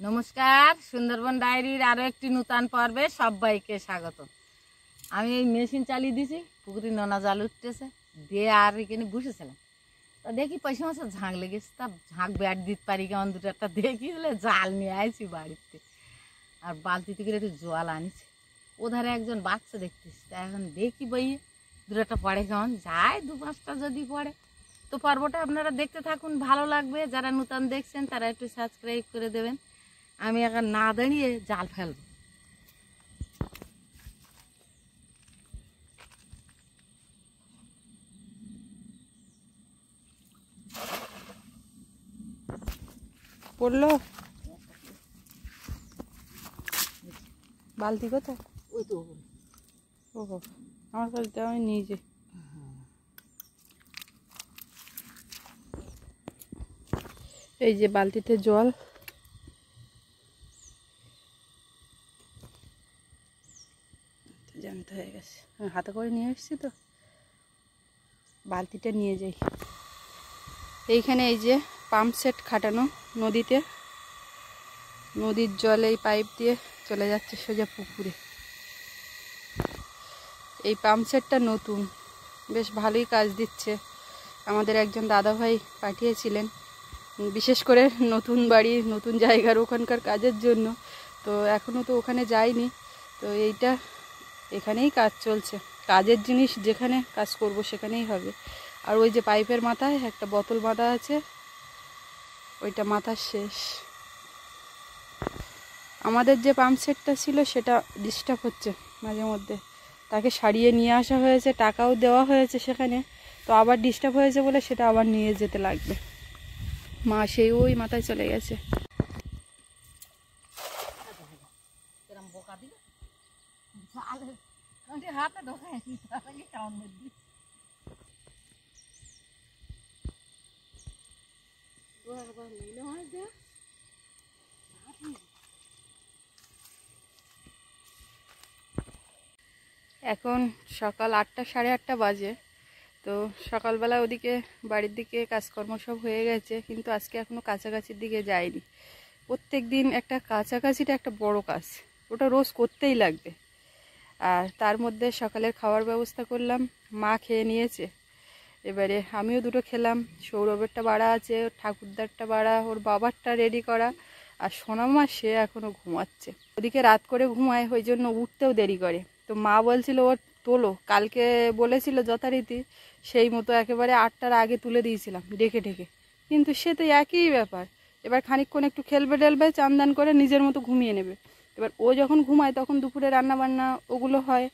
নমস্কার, সুন্দরবন ডায়েরির আরও একটি নূতন পর্বে সবাইকে স্বাগত। আমি এই মেশিন চালিয়ে দিয়েছি, পুকুরি নোনা জাল উঠতেছে দিয়ে আর এখানে বসেছিলাম। তা দেখি পয়সা মাসে ঝাঁক লেগেছে, তা ঝাঁক ব্যাট দিতে পারি কেমন দুটো একটা দেখি জাল নিয়ে আসছি বাড়িতে, আর বালতিতে করে একটু জল আনিছি। ওধারে একজন বাচ্চা দেখতেছি, তা এখন দেখি বইয়ে দুটো একটা পড়ে কেমন যায়, 2-5টা যদি পড়ে তো পর্বটা আপনারা দেখতে থাকুন, ভালো লাগবে। যারা নূতন দেখছেন তারা একটু সাবস্ক্রাইব করে দেবেন। আমি এখন না দাঁড়িয়ে জাল ফেলব। পড়লো বালতি কোথায়? ওই তো ও আমার কাছে দেওয়া আমি নিয়ে যাই। এই যে বালতিতে জল, জানতে হয়ে গেছে, আমি হাতে করে নিয়ে এসেছি তো, বালতিটা নিয়ে যাই। এইখানে এই যে পাম্প সেট খাটানো নদীতে, নদীর জল এই পাইপ দিয়ে চলে যাচ্ছে সোজা পুকুরে। এই পাম্প সেটটা নতুন, বেশ ভালোই কাজ দিচ্ছে। আমাদের একজন দাদাভাই পাঠিয়েছিলেন, বিশেষ করে নতুন বাড়ি নতুন জায়গার ওখানকার কাজের জন্য। তো এখনও তো ওখানে যাইনি, তো এইটা এখানেই কাজ চলছে। কাজের জিনিস যেখানে কাজ করব সেখানেই হবে। আর ওই যে পাইপের মাথায় একটা বোতল বাঁধা আছে, ওইটা মাথার শেষ। আমাদের যে পাম্প সেটটা ছিল সেটা ডিস্টার্ব হচ্ছে মাঝে মধ্যে, তাকে সারিয়ে নিয়ে আসা হয়েছে, টাকাও দেওয়া হয়েছে সেখানে, তো আবার ডিস্টার্ব হয়েছে বলে সেটা আবার নিয়ে যেতে লাগবে। মা সেই ওই মাথায় চলে গেছে। এখন সকাল 8টা, 8:30 বাজে। তো সকালবেলা ওদিকে বাড়ির দিকে কাজকর্ম সব হয়ে গেছে, কিন্তু আজকে এখনও কাছাকাছির দিকে যাইনি। প্রত্যেক দিন একটা কাছাকাছিটা একটা বড় কাজ, ওটা রোজ করতেই লাগবে। আর তার মধ্যে সকালের খাওয়ার ব্যবস্থা করলাম, মা খেয়ে নিয়েছে, এবারে আমিও দুটো খেলাম। সৌরভেরটা বাড়া আছে, ঠাকুরদারটা বাড়া, ওর বাবারটা রেডি করা, আর সোনামা সে এখনও ঘুমাচ্ছে। ওদিকে রাত করে ঘুমায়, ওই জন্য উঠতেও দেরি করে। তো মা বলছিল ওর তোলো, কালকে বলেছিল যথারীতি সেই মতো একেবারে 8টার আগে তুলে দিয়েছিলাম ডেকে ডেকে, কিন্তু সে তো একই ব্যাপার। এবার খানিকক্ষণ একটু খেলবে টেলবে, চান দান করে নিজের মতো ঘুমিয়ে নেবে। এবার ও যখন ঘুমায় তখন দুপুরে রান্না বান্না ওগুলো হয়,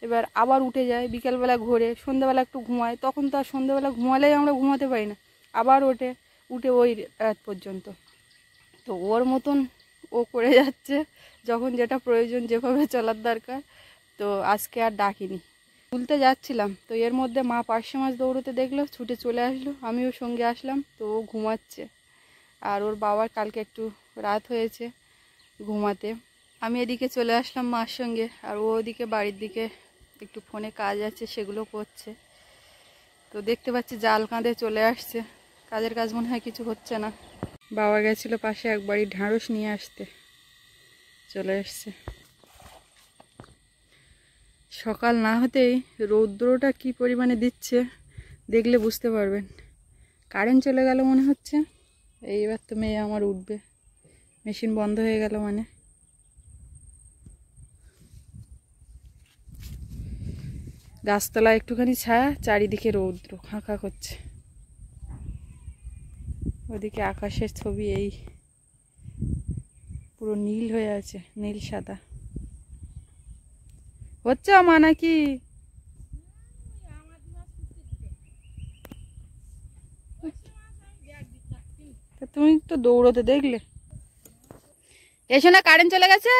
এবার আবার উঠে যায়, বিকেলবেলা ঘোরে, সন্ধ্যাবেলা একটু ঘুমায়, তখন তো আর সন্ধ্যাবেলা ঘুমালেই আমরা ঘুমাতে পারি না, আবার উঠে ওই রাত পর্যন্ত। তো ওর মতন ও করে যাচ্ছে, যখন যেটা প্রয়োজন যেভাবে চলার দরকার। তো আজকে আর ডাকিনি, তুলতে যাচ্ছিলাম, তো এর মধ্যে মা পার্শে মাছ দৌড়তে দেখলো, ছুটে চলে আসলো, আমিও সঙ্গে আসলাম। তো ও ঘুমাচ্ছে, আর ওর বাবার কালকে একটু রাত হয়েছে ঘুমাতে। আমি এদিকে চলে আসলাম মার সঙ্গে, আর ও ওদিকে বাড়ির দিকে একটু ফোনে কাজ আছে সেগুলো করছে। তো দেখতে পাচ্ছি জাল কাঁধে চলে আসছে, কাজের কাজ মনে হয় কিছু হচ্ছে না। বাবা গেছিল পাশে একবারই ঢাঁড়স নিয়ে আসতে, চলে এসছে। সকাল না হতেই রৌদ্রটা কি পরিমাণে দিচ্ছে দেখলে বুঝতে পারবেন। কারেন্ট চলে গেল মনে হচ্ছে, এইবার তো মেয়ে আমার উঠবে, মেশিন বন্ধ হয়ে গেল মানে। গাছতলা একটুখানি ছায়া, চারিদিকে রৌদ্র খাঁ খাঁ করছে। ওদিকে আকাশের ছবি এই পুরো নীল হয়ে আছে, নীল সাদা হচ্ছে। মা নাকি তুমি তো দৌড়তে দেখলে, এসো না, কারেন্ট চলে গেছে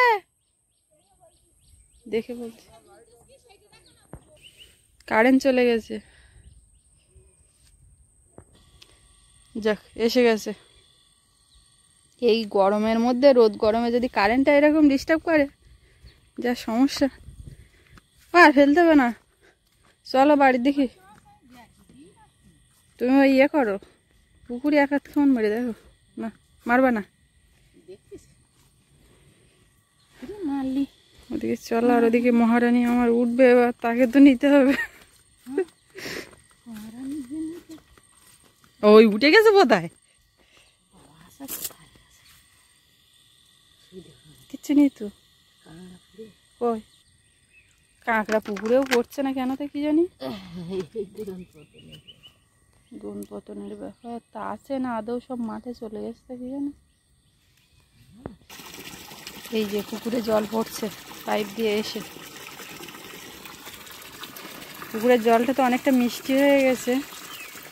দেখে বলছি, কারেন্ট চলে গেছে। যাক, এসে গেছে। এই গরমের মধ্যে, রোদ গরমে যদি কারেন্টটা এরকম ডিস্টার্ব করে, যা সমস্যা। আর ফেলতে হবে না, চলো বাড়ির দেখি। তুমি ওই করো, পুকুরে এক হাত কেমন মেরে দেখো না, মারবা না। ওদিকে চল, আর ওদিকে মহারানী আমার উঠবে, এবার তাকে তো নিতে হবে। ওই উঠে গেছে বোধহয়, কিচ্ছু নেই তো। ওই কাঁকড়া পুকুরেও পড়ছে না কেন তা কি জানি, গুণ পতনের ব্যাপার তা আছে না, আদৌ সব মাঠে চলে গেছে তা কি জানি। এই যে পুকুরে জল পড়ছে পাইপ দিয়ে এসে, পুকুরের জলটা তো অনেকটা মিষ্টি হয়ে গেছে,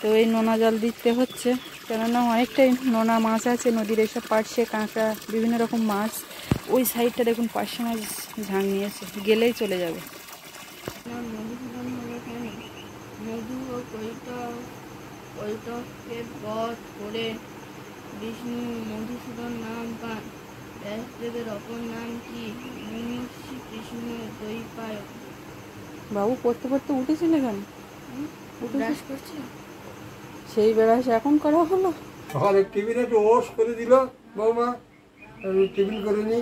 তো এই নোনা জল দিতে হচ্ছে, কেননা অনেকটাই নোনা মাছ আছে নদীর, এসব পার্শে কাঁকড়া বিভিন্ন রকম মাছ। ওই সাইডটা দেখুন পার্শে মাছ ঝাঁক নিয়েছে, গেলেই চলে যাবে। মধু ও কৈতবকে বধ করে বিষ্ণু মধুসূদন নাম পান। ব্যাসদেবের অপর নাম কি? মহর্ষি কৃষ্ণ দ্বৈপায়ন। বাবু পড়তে পড়তে উঠেছিল কেন? ব্রাশ করছে। সেই বেড়াস এখন করা হলো। আর টিফিনে একটু ওস করে দিল বৌমা, টিফিন করে নি।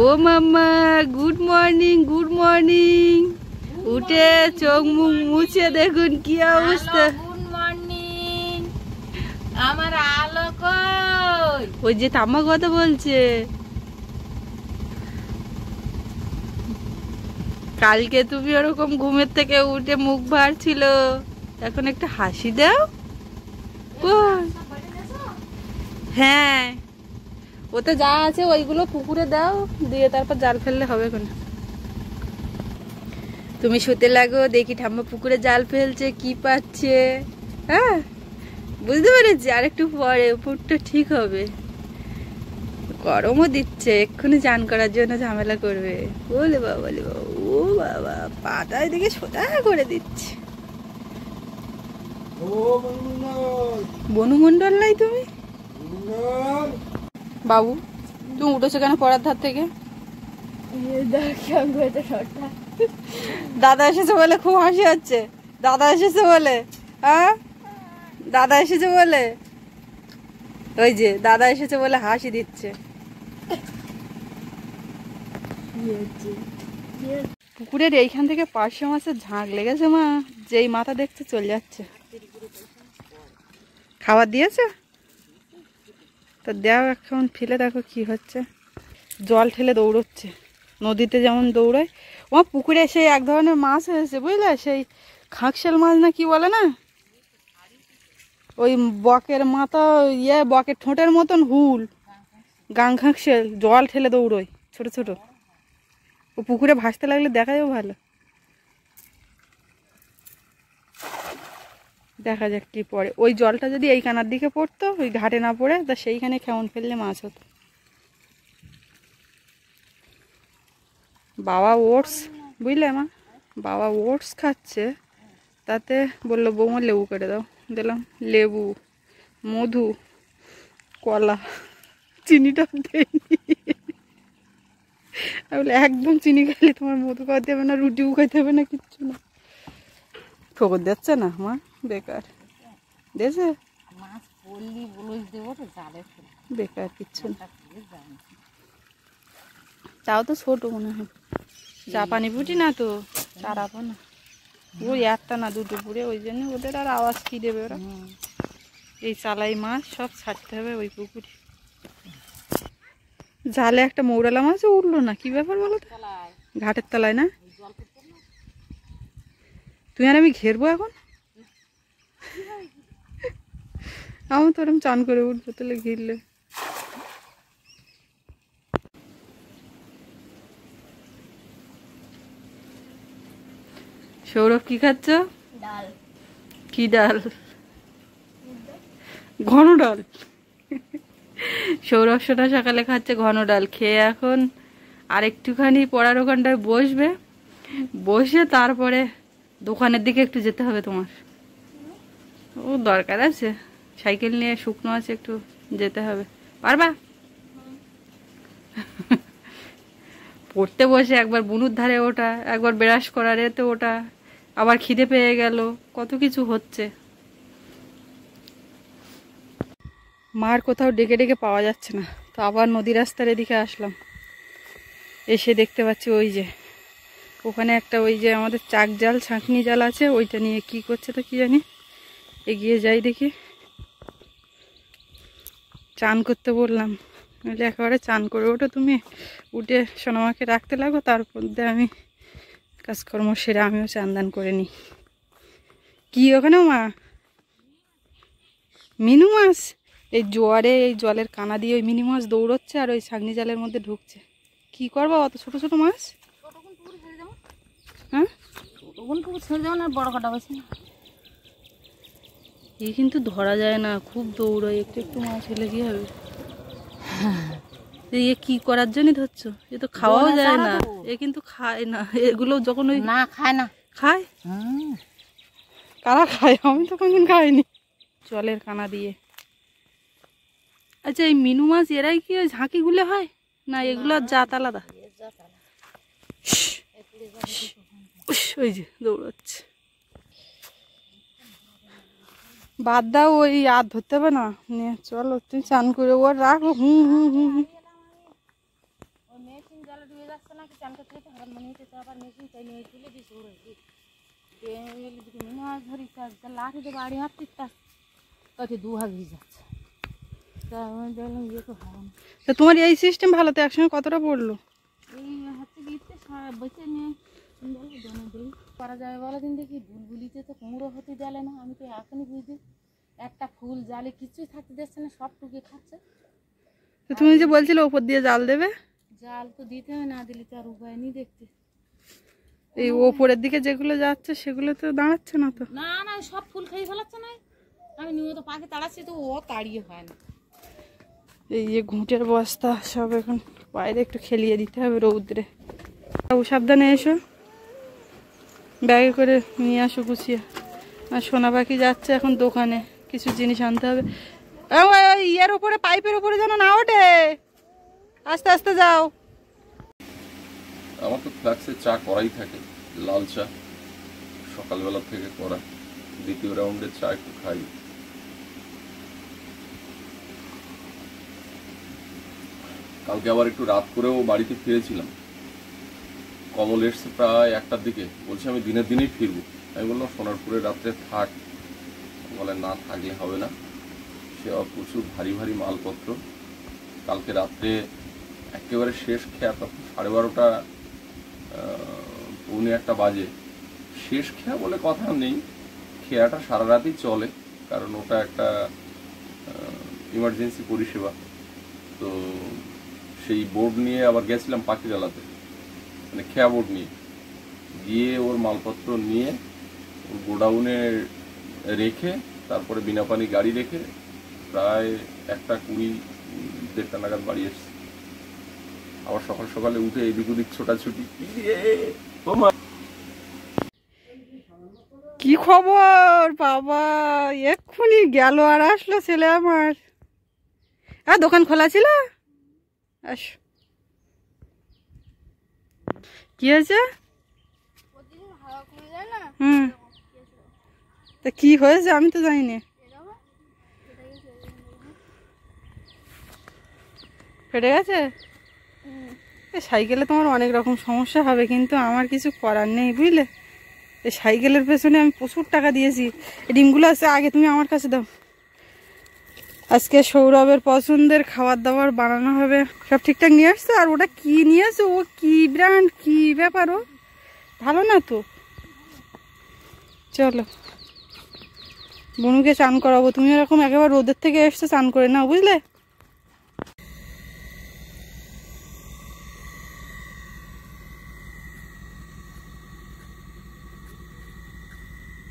ও মাম্মা, গুড মর্নিং, গুড মর্নিং। উঠে চোখ মুখ মুছে দেখুন কি অবস্থা। Good morning. আমার আলো কই? ওই যে ঠাম্মা কথা বলছে, কালকে তুমি ওরকম ঘুমের থেকে উঠে মুখ ভার ছিল, এখন একটা হাসি দাও। হ্যাঁ, ওতে যা আছে ওইগুলো পুকুরে দাও, দিয়ে তারপর জাল ফেললে হবে কোন। তুমি শুতে লাগো, দেখি ঠাম্মা পুকুরে জাল ফেলছে, কি পাচ্ছে। হ্যাঁ বুঝতে পেরেছি, আর একটু পরে পুকুরটা ঠিক হবে। গরমও দিচ্ছে, এক্ষুনি চান করার জন্য ঝামেলা করবে। বলে বাবা, বলে বাবা, ও বাবা, পাটা এদিকে সোজা করে দিচ্ছে। ও মন্ডল, বনুমন্ডল নাই তুমি? মন্ডল। বাবু তুমি উঠেছো কেন পড়ার ধার থেকে? দাদা এসেছে বলে খুব হাসি হচ্ছে। দাদা এসেছে বলে, হ্যাঁ দাদা এসেছে বলে, ওই যে দাদা এসেছে বলে হাসি দিচ্ছে। পুকুরের এইখান থেকে পার্শে মাছের ঝাঁক লেগেছে মা, যেই মাথা দেখছে চলে যাচ্ছে। খাবার দিয়েছে তো দেও, এখন ফেলে দেখো কি হচ্ছে। জল ঠেলে দৌড়চ্ছে, নদীতে যেমন দৌড়ায়। ও পুকুরে সেই এক ধরনের মাছ হয়েছে বুঝলে, সেই খাঁকশাল মাছ না কি বলে না, ওই বকের মাথা, বকের ঠোঁটের মতন হুল, গাং খাঁকশাল, জল ঠেলে দৌড়োয় ছোট ছোট। ও পুকুরে ভাসতে লাগলে দেখা যাবে ভালো। দেখা যাক কি পড়ে। ওই জলটা যদি এই কানার দিকে পড়তো, ওই ঘাটে না পড়ে, তা সেইখানে খেমন ফেললে মাছ হতো। বাবা ওটস, বুঝলে মা, বাবা ওটস খাচ্ছে, তাতে বললো বৌমা লেবু কেটে দাও, দিলাম লেবু, মধু, কলা, চিনিটা দেয়নি। আমি বলে একদম চিনি খাইলে তোমার মধু খাওয়াতে হবে না, রুটিও খাইতে হবে না, কিচ্ছু না। ঠোকর দিচ্ছে না মা, বেকার দিয়েছে, মাছ পড়লি বলুই দেবো তো জালে ফেলে। বেকার কিচ্ছু না। চাও তো ছোট মনে হয়, জাপানি পুঁটি না তো, চারাবো না। ওই একটা না দুটো পুরে, ওই জন্য ওদের আর আওয়াজ কি দেবে ওরা। এই চালাই মাছ সব ছাড়তে হবে ওই পুকুরে। জালে একটা মৌরালা মাছও উঠলো না, কি ব্যাপার বলো তো? ঘাটের তলায় না? তুই আর আমি ঘেরবো এখন, আমার তো ওরকম চান করে উঠবো, তাহলে ঘিরলে। সৌরভ কি খাচ্ছ? ডাল। কি ডাল? ঘন ডাল। সৌরভ সোনা সকালে খাচ্ছে ঘন ডাল, খেয়ে এখন আর একটুখানি পড়ার ওখানটায় বসবে, বসে তারপরে দোকানের দিকে একটু যেতে হবে তোমার। ও দরকার আছে, সাইকেল নিয়ে শুকনো আছে, একটু যেতে হবে, পারবা? পড়তে বসে একবার বুনুর ধারে ওটা, একবার ব্রাশ করার এতে ওটা, আবার খিদে পেয়ে গেল, কত কিছু হচ্ছে। মার কোথাও ডেকে ডেকে পাওয়া যাচ্ছে না, তো আবার নদী রাস্তার এদিকে আসলাম। এসে দেখতে পাচ্ছি ওই যে ওখানে একটা ওই যে আমাদের চাক জাল ছাঁকনি জাল আছে, ওইটা নিয়ে কি করছে তো কি জানি। এগিয়ে যাই দেখি। চান করতে বললাম, নাহলে একেবারে চান করে ওঠো তুমি, উঠে সোনামাকে রাখতে লাগো, তারপর দিয়ে আমি কাজকর্ম সেরে আমিও চান দান করে নিই। কি ওখানে মা? মিনু মাছ? এই জোয়ারে এই জলের কানা দিয়ে ওই মিনি মাছ দৌড়চ্ছে আর ওই ছাগনি জালের মধ্যে ঢুকছে। কি করবো অত ছোট ছোট মাছ? হ্যাঁ, বড় কাটা বসে না, এই কিন্তু ধরা যায় না, খুব দৌড়ায়, একটু একটু মাছ হলে কি হবে? এ কি করার জন্য ধরছো? এ তো খাওয়াও যায় না, এ কিন্তু খায় না এগুলো। যখন ওই না খায় না, খায়, কারা খায়? আমি তো কোনদিন খাইনি। জলের কানা দিয়ে। আচ্ছা, এই মিনু মাছ এরাই কি ওই ঝাঁকিগুলো হয় না? এগুলো জাত আলাদা? ওই যে দৌড়াচ্ছে। বাদ দাও, ওই আর ধরতে হবে না। নে চলো, তুমি চান করে ওর রাখো। হুম হুম হুম হুম। মেশিন জলে ডুবে যাচ্ছে নাকি চান করতে যেতে হঠাৎ মনে হচ্ছে আবার মেশিন চাই নিয়ে তুলে দিস ওর মিনি মাছ ধরি লাঠি দিয়ে বাড়ি হাঁটতে তাতে দু হাত ভিজে যাচ্ছে। তা আমি দেখলাম ইয়ে তো হবে না। তা তোমার এই সিস্টেম ভালো, তো একসঙ্গে কতটা পড়লো? এই হচ্ছে গিয়ে বসে নিয়ে করা যাবে বলো দিন দেখি। বুলবুলিতে তো কুমড়ো হতে দেয় না, আমি তো এখনই বুঝি একটা ফুল জালে কিছুই থাকতে দিচ্ছে না, সব টুকে খাচ্ছে। তো তুমি যে বলছিলে ওপর দিয়ে জাল দেবে, জাল তো দিতে হবে, না দিলে তো আর উপায় নেই দেখতে। এই ওপরের দিকে যেগুলো যাচ্ছে সেগুলো তো দাঁড়াচ্ছে না তো। না না, সব ফুল খেয়ে ফেলাচ্ছে না। আমি নিয়মিত পাখি তাড়াচ্ছি তো ও তাড়িয়ে হয় না। এই যে ঘুঁটের বস্তা সব এখন বাইরে একটু খেলিয়ে দিতে হবে রৌদ্রে। সাবধানে এসো, ব্যাগে করে নিয়ে আসো গুছিয়ে। আর সোনা পাখি যাচ্ছে এখন দোকানে, কিছু জিনিস আনতে হবে। ইয়ের উপরে, পাইপের উপরে যেন না ওঠে, আস্তে আস্তে যাও। আমার তো ফ্লাক্সে চা করাই থাকে, লাল চা সকালবেলা থেকে করা। দ্বিতীয় রাউন্ডের চা একটু খাই। কালকে আবার একটু রাত করেও বাড়িতে ফিরেছিলাম। কমল এসছে প্রায় 1টার দিকে, বলছে আমি দিনের দিনেই ফিরবো। আমি বললাম সোনারপুরে রাত্রে থাক। বলে না, থাকলে হবে না, সে প্রচুর ভারী ভারী মালপত্র। কালকে রাত্রে একেবারে শেষ খেয়া, তখন 12:30 পৌনে 1 বাজে। শেষ খেয়া বলে কথা নেই, খেয়াটা সারা রাতই চলে, কারণ ওটা একটা ইমার্জেন্সি পরিষেবা। তো সেই বোর্ড নিয়ে আবার গেছিলাম পাখিরালাতে, মানে খেয়া বোর্ড নিয়ে গিয়ে ওর মালপত্র নিয়ে ওর গোডাউনে রেখে তারপরে বিনা পানি গাড়ি রেখে প্রায় 1:20, 1:30 নাগাদ বাড়ি এসছে। আবার সকাল সকালে উঠে এদিক ওদিক ছোটাছুটি। কি খবর বাবা? এক্ষুনি গেল আর আসলো ছেলে আমার। দোকান খোলা ছিল? আস, কি হয়েছে? হুম, তা কি হয়েছে আমি তো জানি না। ফেটে গেছে? সাইকেলে তোমার অনেক রকম সমস্যা হবে, কিন্তু আমার কিছু করার নেই বুঝলে। এই সাইকেলের পেছনে আমি প্রচুর টাকা দিয়েছি। এই ডিমগুলো আছে, আগে তুমি আমার কাছে দাও। আজকে সৌরভের পছন্দের খাবার দাবার বানানো হবে, সব ঠিকঠাক নিয়ে আসছো? আর ওটা কি নিয়ে আসছো? ও কি ব্র্যান্ড, কি ব্যাপার? ও ভালো না তো। চলো বনুকে চান করাবো। তুমি এরকম একেবারে রোদের থেকে এসছো, চান করে নাও বুঝলে।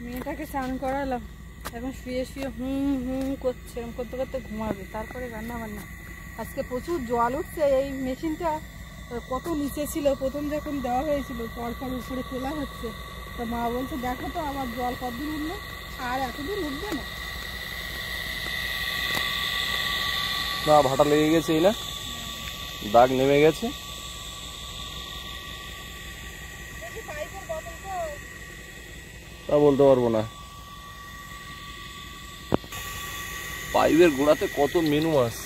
মেয়েটাকে চান করালাম, এখন শুয়ে শুয়ে হুম হুম করছে, এরকম করতে করতে ঘুমাবে, তারপরে রান্না বান্না। আজকে প্রচুর জল উঠছে। এই মেশিনটা কত নিচে ছিল প্রথম যখন দেওয়া হয়েছিল, পরপর উপরে তোলা হচ্ছে। তো মা বলছে দেখো তো আমার জল কতদূর উঠলো, আর এতদূর উঠবে না। না, ভাটা লেগে গেছে, এই না দাগ নেমে গেছে। তা বলতে পারবো না। পাইপের গোড়াতে কত মেনু মাছ।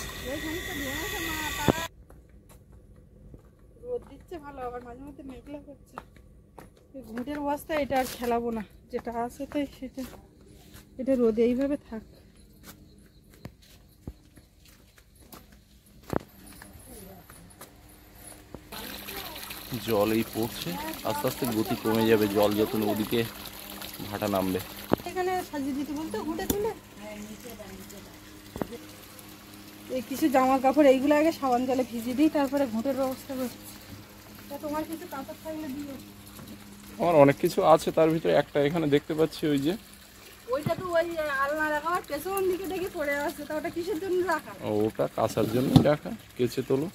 রোদ দিচ্ছে ভালো, আবার মাঝে মধ্যে মেঘলা করছে। ঘুঁটের অবস্থা এটা আর খেলাবো না, যেটা আছে তাই সেটা, এটা রোদে এইভাবে থাক। জল এই পড়ছে, আস্তে আস্তে গতি কমে যাবে, জল যত নদীতে ভাটা নামবে। এখানে সাজিয়ে দিতে বলতো ঘুঁটে তুলে, এই কিছু জামা কাপড় এইগুলো আগে সাবান জলে ভিজিয়ে দিই, তারপরে ঘুঁটের ব্যবস্থা করছি। তোমার কিছু কাপড় থাকলে দিও। আমার অনেক কিছু আছে, তার ভিতরে একটা এখানে দেখতে পাচ্ছি, ওই যে ওইটা তো ওই আলনা রাখা, পেছন দিকে দেখে পড়ে আছে, তা ওটা কিসের জন্য রাখা? ওটা কাঁচার জন্য রাখা, কেচে তোলো।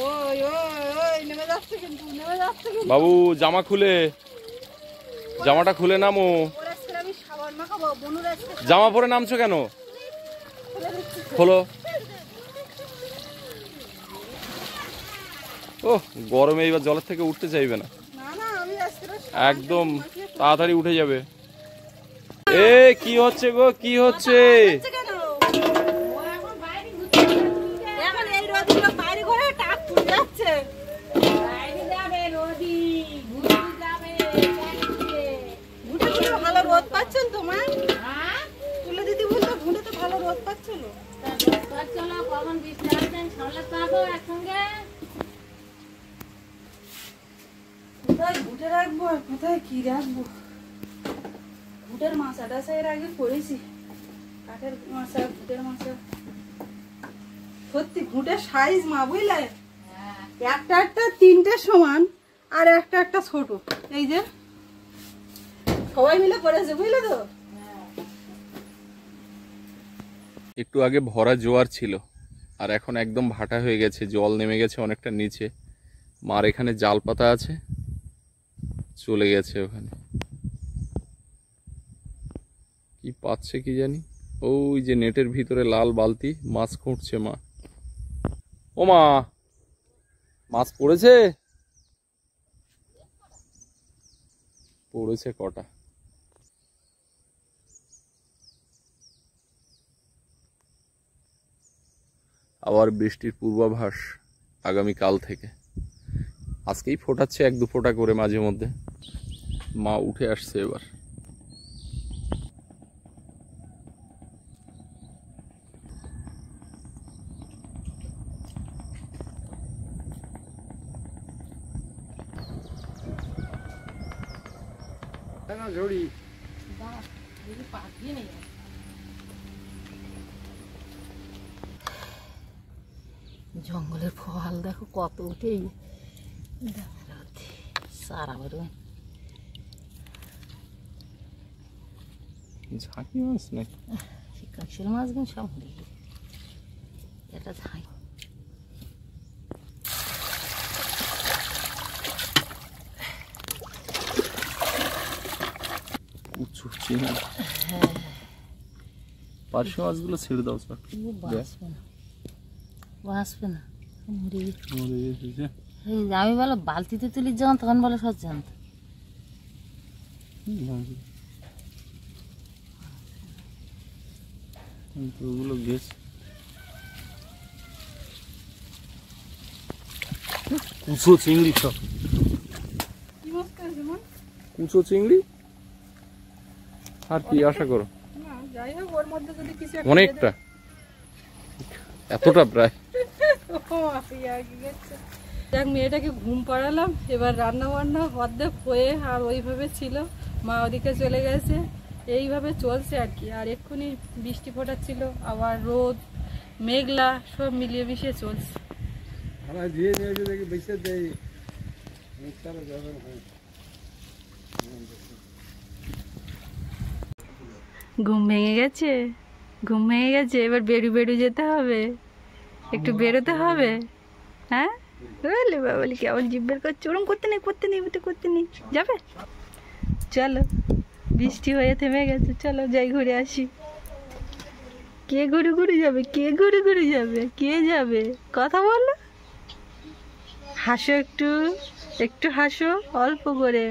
ওই ওই ওই নেমে যাচ্ছে কিন্তু, নেমে যাচ্ছে কিন্তু। বাবু জামা খুলে, জামাটা খুলে নামো। ওর আজকে আমি সাবান মাখাবো, বনুর আজকে জামা পরে নামছো কেন? খোলো। ও গরমে এইবার জলের থেকে উঠতে চাইবে না, না না আমি আজকে একদম তাড়াতাড়ি উঠে যাবে। এ কি হচ্ছে গো, কি হচ্ছে? কেন এখন এই রোদগুলো বাইরে করে টাক পুড়ে যাচ্ছে। ঘুঁটে তুলে ভালো রোদ পাচ্ছেন তোমার? তুলে দিদি বলতো ঘুঁটে তো ভালো রোদ পাচ্ছিল। কোথায় ঘুঁটে রাখবো আর কোথায় কি রাখবো? ঘুঁটের মাছাটা এর আগে করেছি, কাঠের মাছা, ঘুঁটের মাছা। সত্যি ঘুঁটের সাইজ মা বুঝলে, একটা একটা তিনটে সমান আর একটা একটা ছোট। এই যে সবাই মিলে করেছে বুঝলে তো। একটু আগে ভরা জোয়ার ছিল, আর এখন একদম ভাটা হয়ে গেছে, জল নেমে গেছে অনেকটা নিচে। মার এখানে জাল পাতা আছে, চলে গেছে ওখানে, কি পাচ্ছে কি জানি। ওই যে নেটের ভিতরে লাল বালতি, মাছ খুঁটছে মা। ও মা, মাছ পড়েছে? পড়েছে কটা। আবার বৃষ্টির পূর্বাভাস আগামীকাল থেকে। আজকেই ফোটাচ্ছে 1-2 ফোঁটা করে মাঝে মধ্যে। মা উঠে আসছে এবার। জঙ্গলের ফল দেখো কত উঠেই সারা বেরোয়। ঝাঁকি মাছ নাকি? কাঁকশিল মাছ কিন্তু সব মরে গেছে, এটা ঝাঁক। কুচু চিংড়ি, পার্শে মাছগুলো ছেড়ে দাও। বাঁচবে না, বাঁচবে না, মরে গেছে। এই আমি বলো বালতিতে তুলি যখন, তখন বলো সব জানত। ওগুলো গেছে। কুচো চিংড়ি সব, কি মাছ পেয়েছে মা? কুচো চিংড়ি। আর কি আশা করো? না যাই হোক, ওর মধ্যে যদি কিছু একটা অনেকটা, এতটা প্রায়। দেখ মেয়েটাকে ঘুম পাড়ালাম, এবার রান্না বান্না অর্ধেক হয়ে আর ওইভাবে ছিল, মা ওদিকে চলে গেছে, এইভাবে চলছে আর কি। আর এক্ষুনি বৃষ্টি ফোটাচ্ছিল, আবার রোদ, মেঘলা, সব মিলিয়ে মিশিয়ে চলছে। ঘুম ভেঙে গেছে, ঘুম ভেঙে গেছে, এবার বেরু বেরু যেতে হবে, একটু বেরোতে হবে। হ্যাঁ বলে বাবলি কেমন জিভ বের করছে, ওরম করতে নেই, করতে নেই, ওটা করতে নেই, যাবে? চলো, বৃষ্টি হয়ে থেমে গেছে, চলো যাই ঘুরে আসি। কে ঘুরে ঘুরে যাবে, কে ঘুরে ঘুরে যাবে, কে যাবে? কথা বলো, হাসো একটু, একটু হাসো অল্প করে।